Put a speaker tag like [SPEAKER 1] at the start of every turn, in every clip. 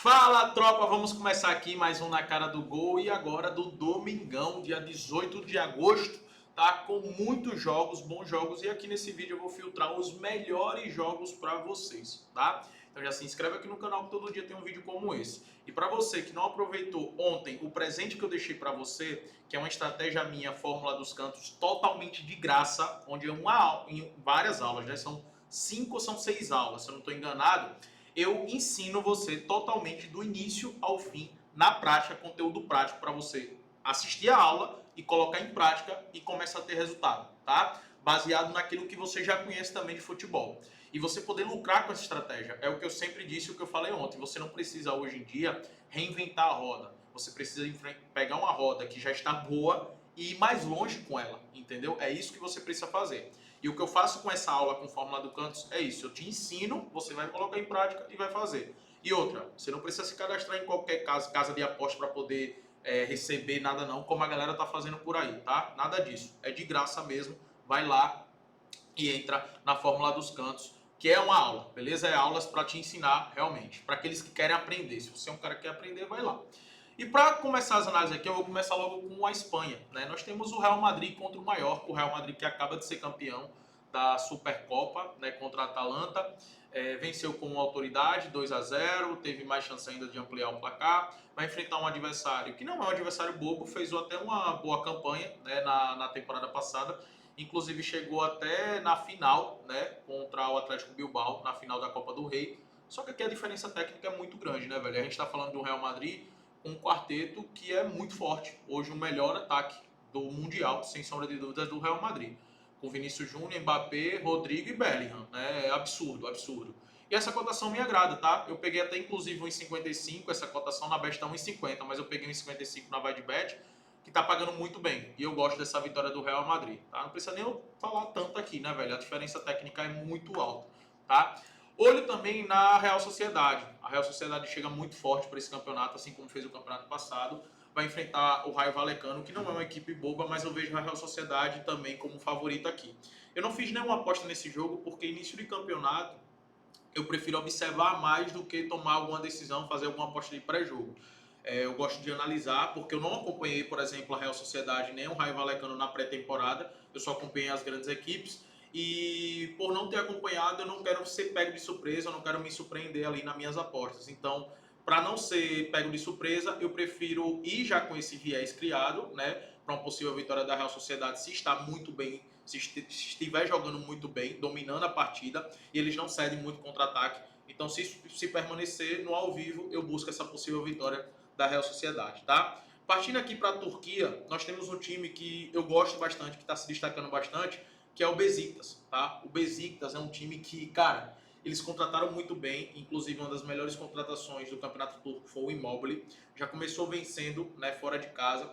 [SPEAKER 1] Fala, tropa! Vamos começar aqui mais um Na Cara do Gol e agora do domingão, dia 18 de agosto, tá? Com muitos jogos, bons jogos, e aqui nesse vídeo eu vou filtrar os melhores jogos para vocês, tá? Então já se inscreve aqui no canal que todo dia tem um vídeo como esse. E para você que não aproveitou ontem o presente que eu deixei para você, que é uma estratégia minha, Fórmula dos Cantos, totalmente de graça, onde em várias aulas, né? São 5 ou são 6 aulas, se eu não estou enganado. Eu ensino você totalmente do início ao fim, na prática, conteúdo prático para você assistir a aula e colocar em prática e começar a ter resultado, tá? Baseado naquilo que você já conhece também de futebol. E você poder lucrar com essa estratégia. É o que eu sempre disse, o que eu falei ontem. Você não precisa hoje em dia reinventar a roda. Você precisa pegar uma roda que já está boa e ir mais longe com ela, entendeu? É isso que você precisa fazer. E o que eu faço com essa aula com Fórmula do Cantos é isso. Eu te ensino, você vai colocar em prática e vai fazer. E outra, você não precisa se cadastrar em qualquer casa de aposta para poder receber nada não, como a galera tá fazendo por aí, tá? Nada disso. É de graça mesmo. Vai lá e entra na Fórmula dos Cantos, que é uma aula, beleza? É aulas para te ensinar realmente. Para aqueles que querem aprender. Se você é um cara que quer aprender, vai lá. E para começar as análises aqui, eu vou começar logo com a Espanha, né? Nós temos o Real Madrid contra o Mallorca, o Real Madrid que acaba de ser campeão da Supercopa, né, contra a Atalanta, venceu com autoridade, 2-0, teve mais chance ainda de ampliar o placar, vai enfrentar um adversário que não é um adversário bobo, fez até uma boa campanha, né, na temporada passada, inclusive chegou até na final, né, contra o Atlético Bilbao, na final da Copa do Rei, só que aqui a diferença técnica é muito grande, né, velho? A gente está falando do Real Madrid, um quarteto que é muito forte. Hoje o melhor ataque do Mundial, sem sombra de dúvidas, do Real Madrid. Com Vinícius Júnior, Mbappé, Rodrigo e Bellingham. É absurdo, absurdo. E essa cotação me agrada, tá? Eu peguei até inclusive 1,55, essa cotação na Bet tá 1,50, mas eu peguei 1,55 na VideBet, que tá pagando muito bem. E eu gosto dessa vitória do Real Madrid, tá? Não precisa nem eu falar tanto aqui, né, velho? A diferença técnica é muito alta, tá? Olho também na Real Sociedade. A Real Sociedade chega muito forte para esse campeonato, assim como fez o campeonato passado. Vai enfrentar o Raio Vallecano, que não é uma equipe boba, mas eu vejo a Real Sociedade também como favorito aqui. Eu não fiz nenhuma aposta nesse jogo, porque início de campeonato eu prefiro observar mais do que tomar alguma decisão, fazer alguma aposta de pré-jogo. Eu gosto de analisar, porque eu não acompanhei, por exemplo, a Real Sociedade nem o Raio Vallecano na pré-temporada, eu só acompanhei as grandes equipes, e por não ter acompanhado, eu não quero ser pego de surpresa, eu não quero me surpreender ali nas minhas apostas. Então, para não ser pego de surpresa, eu prefiro ir já com esse viés criado, né, para uma possível vitória da Real Sociedade, se está muito bem, se estiver jogando muito bem, dominando a partida, e eles não cedem muito contra-ataque. Então, se permanecer no ao vivo, eu busco essa possível vitória da Real Sociedade, tá? Partindo aqui para a Turquia, nós temos um time que eu gosto bastante, que está se destacando bastante, que é o Besiktas, tá? O Besiktas é um time que, cara, eles contrataram muito bem, inclusive uma das melhores contratações do Campeonato Turco foi o Immobile, já começou vencendo, né, fora de casa,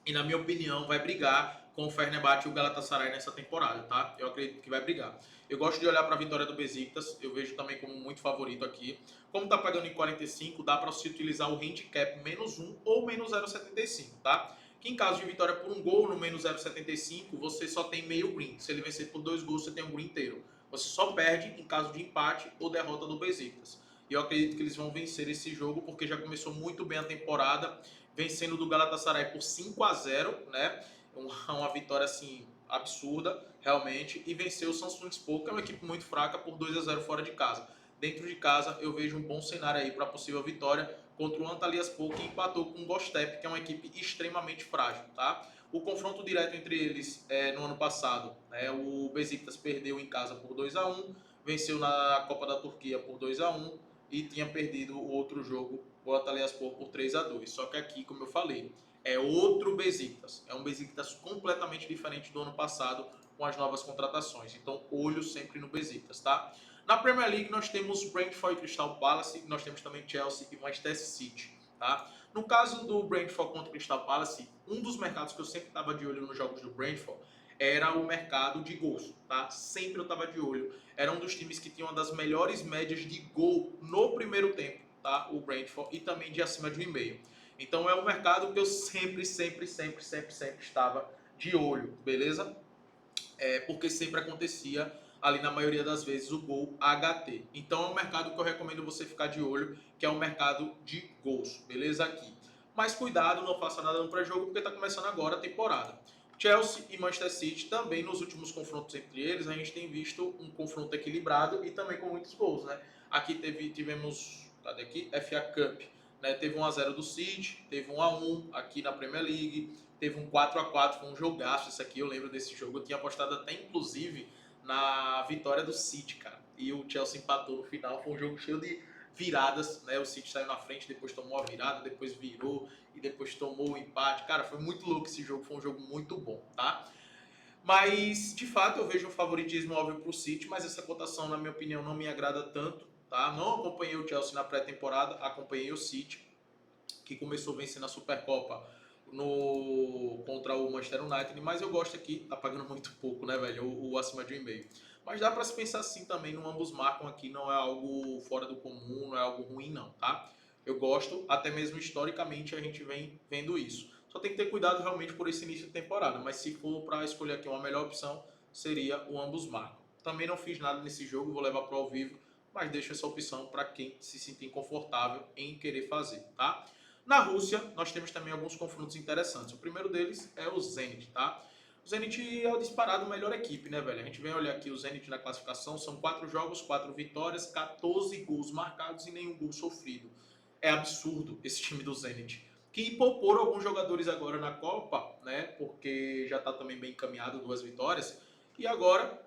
[SPEAKER 1] e na minha opinião vai brigar com o Fenerbahçe e o Galatasaray nessa temporada, tá? Eu acredito que vai brigar. Eu gosto de olhar para a vitória do Besiktas, eu vejo também como muito favorito aqui. Como tá pagando em 45, dá para você utilizar o handicap -1 ou -0,75, tá? Que em caso de vitória por um gol no -0,75, você só tem meio green. Se ele vencer por 2 gols, você tem um green inteiro. Você só perde em caso de empate ou derrota do Besiktas. E eu acredito que eles vão vencer esse jogo porque já começou muito bem a temporada, vencendo do Galatasaray por 5-0, né? Uma vitória assim absurda, realmente, e venceu o Samsunspor, que é uma equipe muito fraca, por 2-0 fora de casa. Dentro de casa, eu vejo um bom cenário aí para possível vitória contra o Antalyaspor, que empatou com o Gostep, que é uma equipe extremamente frágil, tá? O confronto direto entre eles no ano passado, né? O Besiktas perdeu em casa por 2-1, venceu na Copa da Turquia por 2-1 e tinha perdido o outro jogo, o Antalyaspor, por 3-2. Só que aqui, como eu falei, é outro Besiktas. É um Besiktas completamente diferente do ano passado com as novas contratações. Então, olho sempre no Besiktas, tá? Na Premier League, nós temos Brentford e Crystal Palace, nós temos também Chelsea e Manchester City, tá? No caso do Brentford contra o Crystal Palace, um dos mercados que eu sempre estava de olho nos jogos do Brentford era o mercado de gols, tá? Sempre eu estava de olho. Era um dos times que tinha uma das melhores médias de gol no primeiro tempo, tá? O Brentford, e também de acima de 1,5. Então é um mercado que eu sempre estava de olho, beleza? Porque sempre acontecia ali na maioria das vezes o gol HT. Então é um mercado que eu recomendo você ficar de olho, que é o mercado de gols, beleza? Aqui. Mas cuidado, não faça nada no pré-jogo, porque está começando agora a temporada. Chelsea e Manchester City também nos últimos confrontos entre eles, a gente tem visto um confronto equilibrado e também com muitos gols, né? Aqui tivemos, cadê aqui? FA Cup, né? Teve 1-0 do City, teve 1-1 aqui na Premier League, teve um 4-4, foi um jogaço isso aqui, eu lembro desse jogo, eu tinha apostado até inclusive na vitória do City, cara. E o Chelsea empatou no final, foi um jogo cheio de viradas, né? O City saiu na frente, depois tomou a virada, depois virou e depois tomou o empate. Cara, foi muito louco esse jogo, foi um jogo muito bom, tá? Mas, de fato, eu vejo um favoritismo óbvio pro City, mas essa cotação, na minha opinião, não me agrada tanto, tá? Não acompanhei o Chelsea na pré-temporada, acompanhei o City, que começou vencendo a Supercopa contra o Manchester United, mas eu gosto aqui, tá pagando muito pouco, né, velho, o acima de 1,5. Mas dá para se pensar assim também, no ambos marcam aqui, não é algo fora do comum, não é algo ruim não, tá? Eu gosto, até mesmo historicamente a gente vem vendo isso. Só tem que ter cuidado realmente por esse início de temporada, mas se for para escolher aqui uma melhor opção, seria o ambos marcam. Também não fiz nada nesse jogo, vou levar para o ao vivo, mas deixo essa opção para quem se sentir confortável em querer fazer, tá? Na Rússia, nós temos também alguns confrontos interessantes. O primeiro deles é o Zenit, tá? O Zenit é o disparado melhor equipe, né, velho? A gente vem olhar aqui o Zenit na classificação, são 4 jogos, 4 vitórias, 14 gols marcados e nenhum gol sofrido. É absurdo esse time do Zenit. Que poupou alguns jogadores agora na Copa, né? Porque já tá também bem encaminhado, 2 vitórias. E agora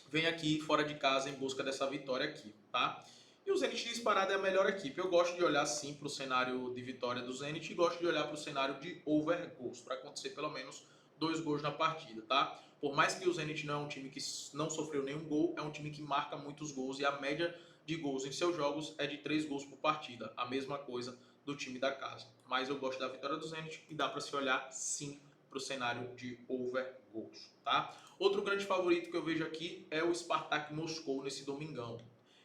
[SPEAKER 1] vem aqui fora de casa em busca dessa vitória aqui, tá? E o Zenit disparado é a melhor equipe. Eu gosto de olhar sim para o cenário de vitória do Zenit e gosto de olhar para o cenário de over goals, para acontecer pelo menos 2 gols na partida, tá? Por mais que o Zenit não é um time que não sofreu nenhum gol, é um time que marca muitos gols e a média de gols em seus jogos é de 3 gols por partida, a mesma coisa do time da casa. Mas eu gosto da vitória do Zenit e dá para se olhar sim para o cenário de over goals, tá? Outro grande favorito que eu vejo aqui é o Spartak Moscou nesse domingão.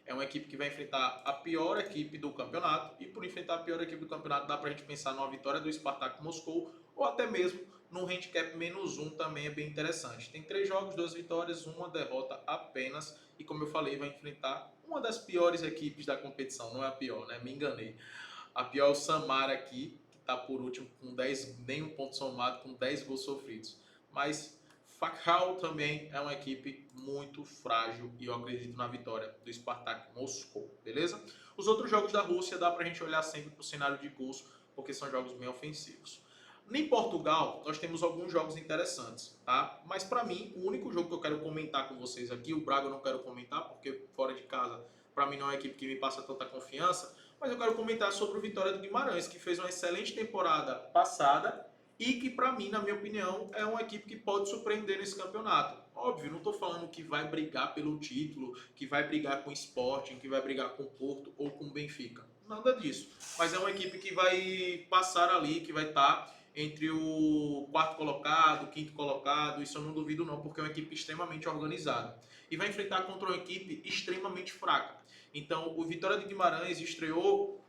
[SPEAKER 1] É uma equipe que vai enfrentar a pior equipe do campeonato e por enfrentar a pior equipe do campeonato dá pra gente pensar numa vitória do Spartak Moscou ou até mesmo num handicap -1 também é bem interessante. Tem 3 jogos, 2 vitórias, 1 derrota apenas e como eu falei vai enfrentar uma das piores equipes da competição, não é a pior, né? Me enganei. A pior é o Samara aqui, que está por último com 10, nenhum ponto somado, com 10 gols sofridos. Mas Fakhal também é uma equipe muito frágil e eu acredito na vitória do Spartak Moscou, beleza? Os outros jogos da Rússia dá pra gente olhar sempre pro cenário de gols, porque são jogos bem ofensivos. Em Portugal, nós temos alguns jogos interessantes, tá? Mas para mim, o único jogo que eu quero comentar com vocês aqui, o Braga eu não quero comentar, porque fora de casa, para mim não é uma equipe que me passa tanta confiança, mas eu quero comentar sobre o Vitória do Guimarães, que fez uma excelente temporada passada e que, para mim, na minha opinião, é uma equipe que pode surpreender nesse campeonato. Óbvio, não estou falando que vai brigar pelo título, que vai brigar com o Sporting, que vai brigar com o Porto ou com o Benfica. Nada disso. Mas é uma equipe que vai passar ali, que vai estar entre o quarto colocado, o quinto colocado, isso eu não duvido não, porque é uma equipe extremamente organizada. E vai enfrentar contra uma equipe extremamente fraca. Então, o Vitória de Guimarães estreou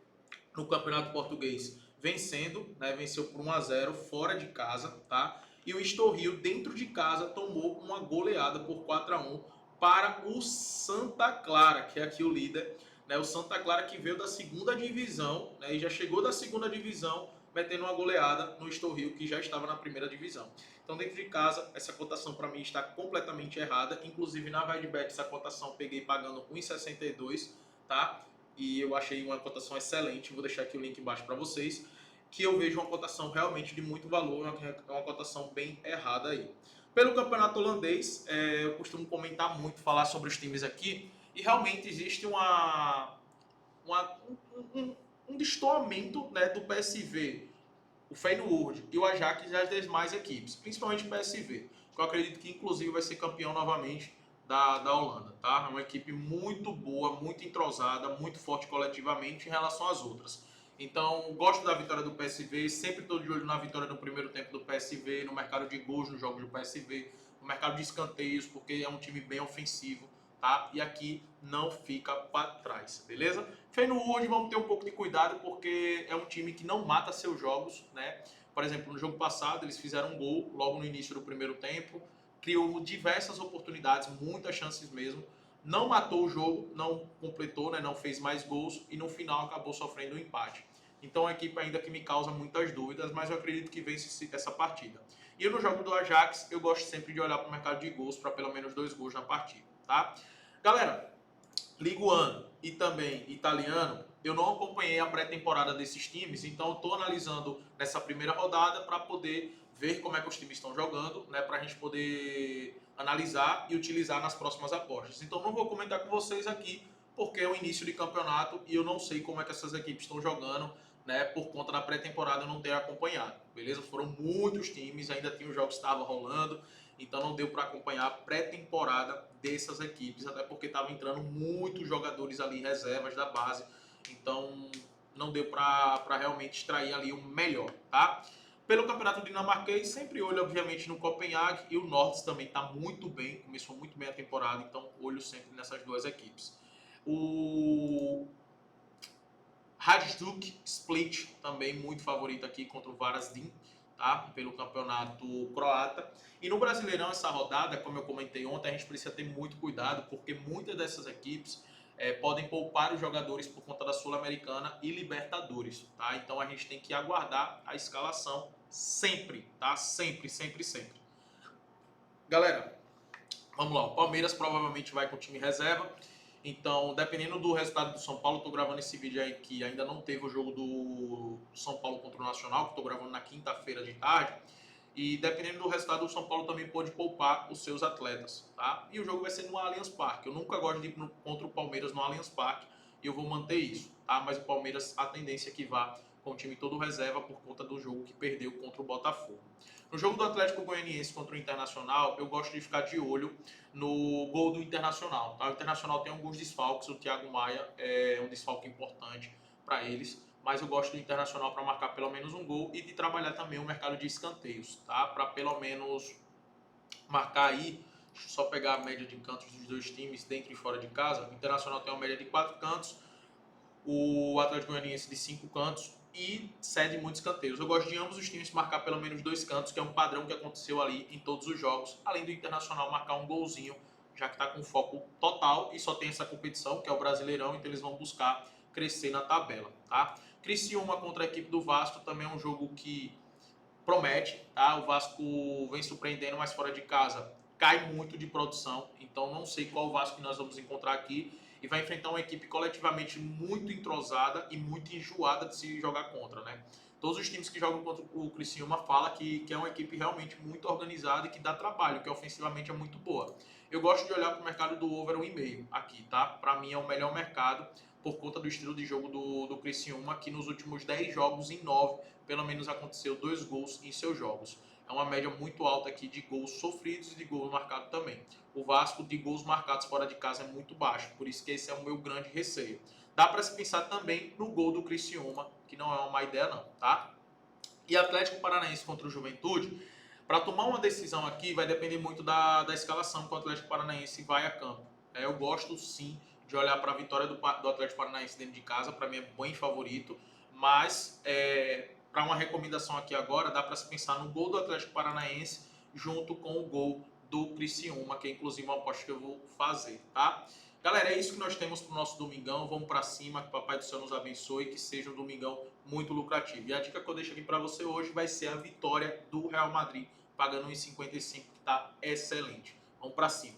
[SPEAKER 1] no Campeonato Português vencendo, né, venceu por 1-0 fora de casa, tá? E o Estoril, dentro de casa, tomou uma goleada por 4-1 para o Santa Clara, que é aqui o líder, né? O Santa Clara que veio da segunda divisão, né, e já chegou da segunda divisão metendo uma goleada no Estoril, que já estava na primeira divisão. Então, dentro de casa, essa cotação para mim está completamente errada. Inclusive, na Vaidbet, essa cotação peguei pagando 1,62, tá? E eu achei uma cotação excelente. Vou deixar aqui o link embaixo para vocês, que eu vejo uma cotação realmente de muito valor, uma cotação bem errada aí. Pelo campeonato holandês, eu costumo comentar muito, falar sobre os times aqui, e realmente existe um destoamento, né, do PSV, o Feyenoord e o Ajax das demais equipes, principalmente o PSV, que eu acredito que inclusive vai ser campeão novamente da Holanda, tá? É uma equipe muito boa, muito entrosada, muito forte coletivamente em relação às outras. Então, gosto da vitória do PSV, sempre estou de olho na vitória do primeiro tempo do PSV, no mercado de gols nos jogos do PSV, no mercado de escanteios, porque é um time bem ofensivo, tá? E aqui não fica para trás, beleza? Feyenoord, vamos ter um pouco de cuidado, porque é um time que não mata seus jogos, né? Por exemplo, no jogo passado, eles fizeram um gol logo no início do primeiro tempo, criou diversas oportunidades, muitas chances mesmo, não matou o jogo, não completou, né, não fez mais gols e no final acabou sofrendo um empate. Então, é uma equipe ainda que me causa muitas dúvidas, mas eu acredito que vence essa partida. E no jogo do Ajax, eu gosto sempre de olhar para o mercado de gols, para pelo menos 2 gols na partida, tá? Galera, Ligue 1 e também italiano, eu não acompanhei a pré-temporada desses times, então eu estou analisando nessa primeira rodada para poder ver como é que os times estão jogando, né, para a gente poder analisar e utilizar nas próximas apostas. Então não vou comentar com vocês aqui, porque é o início de campeonato e eu não sei como é que essas equipes estão jogando, né, por conta da pré-temporada eu não ter acompanhado, beleza? Foram muitos times, ainda tinha os jogos que estavam rolando, então não deu para acompanhar a pré-temporada dessas equipes, até porque estava entrando muitos jogadores ali, reservas da base, então não deu para realmente extrair ali o melhor, tá? Pelo campeonato dinamarquês, sempre olho, obviamente, no Copenhague e o Nords também está muito bem, começou muito bem a temporada, então olho sempre nessas duas equipes. O Hajduk Split, também muito favorito aqui contra o Varazdin, tá? Pelo campeonato croata. E no Brasileirão, essa rodada, como eu comentei ontem, a gente precisa ter muito cuidado, porque muitas dessas equipes podem poupar os jogadores por conta da Sul-Americana e Libertadores, tá? Então a gente tem que aguardar a escalação sempre, tá? Sempre, sempre, sempre. Galera, vamos lá. O Palmeiras provavelmente vai com o time reserva. Então, dependendo do resultado do São Paulo, estou gravando esse vídeo aí que ainda não teve o jogo do São Paulo contra o Nacional, que estou gravando na quinta-feira de tarde. E dependendo do resultado, o São Paulo também pode poupar os seus atletas, tá? E o jogo vai ser no Allianz Parque. Eu nunca gosto de ir contra o Palmeiras no Allianz Parque e eu vou manter isso, tá? Mas o Palmeiras, a tendência é que vá com o time todo reserva por conta do jogo que perdeu contra o Botafogo. No jogo do Atlético Goianiense contra o Internacional, eu gosto de ficar de olho no gol do Internacional, tá? O Internacional tem alguns desfalques, o Thiago Maia é um desfalque importante para eles, mas eu gosto do Internacional para marcar pelo menos um gol e de trabalhar também o mercado de escanteios, tá? Para pelo menos marcar aí, deixa eu só pegar a média de cantos dos dois times dentro e fora de casa. O Internacional tem uma média de 4 cantos, o Atlético Goianiense de 5 cantos e cede muitos escanteios. Eu gosto de ambos os times marcar pelo menos 2 cantos, que é um padrão que aconteceu ali em todos os jogos, além do Internacional marcar um golzinho, já que está com foco total e só tem essa competição, que é o Brasileirão, então eles vão buscar crescer na tabela, tá? Criciúma contra a equipe do Vasco também é um jogo que promete, tá? O Vasco vem surpreendendo, mas fora de casa cai muito de produção, então não sei qual Vasco que nós vamos encontrar aqui e vai enfrentar uma equipe coletivamente muito entrosada e muito enjoada de se jogar contra, né? Todos os times que jogam contra o Criciúma falam que é uma equipe realmente muito organizada e que dá trabalho, que ofensivamente é muito boa. Eu gosto de olhar para o mercado do over 1,5 aqui, tá? Para mim é o melhor mercado por conta do estilo de jogo do Criciúma, que nos últimos 10 jogos, em 9, pelo menos aconteceu 2 gols em seus jogos. É uma média muito alta aqui de gols sofridos e de gols marcados também. O Vasco de gols marcados fora de casa é muito baixo, por isso que esse é o meu grande receio. Dá para se pensar também no gol do Criciúma, que não é uma má ideia não, tá? E Atlético Paranaense contra o Juventude, para tomar uma decisão aqui vai depender muito da escalação que o Atlético Paranaense vai a campo. Eu gosto sim de olhar para a vitória do Atlético Paranaense dentro de casa, para mim é bem favorito, mas para uma recomendação aqui agora, dá para se pensar no gol do Atlético Paranaense junto com o gol do Criciúma, que é inclusive uma aposta que eu vou fazer, tá? Galera, é isso que nós temos para o nosso domingão. Vamos para cima, que o Papai do Céu nos abençoe e que seja um domingão muito lucrativo. E a dica que eu deixo aqui para você hoje vai ser a vitória do Real Madrid, pagando 1,55, que está excelente. Vamos para cima.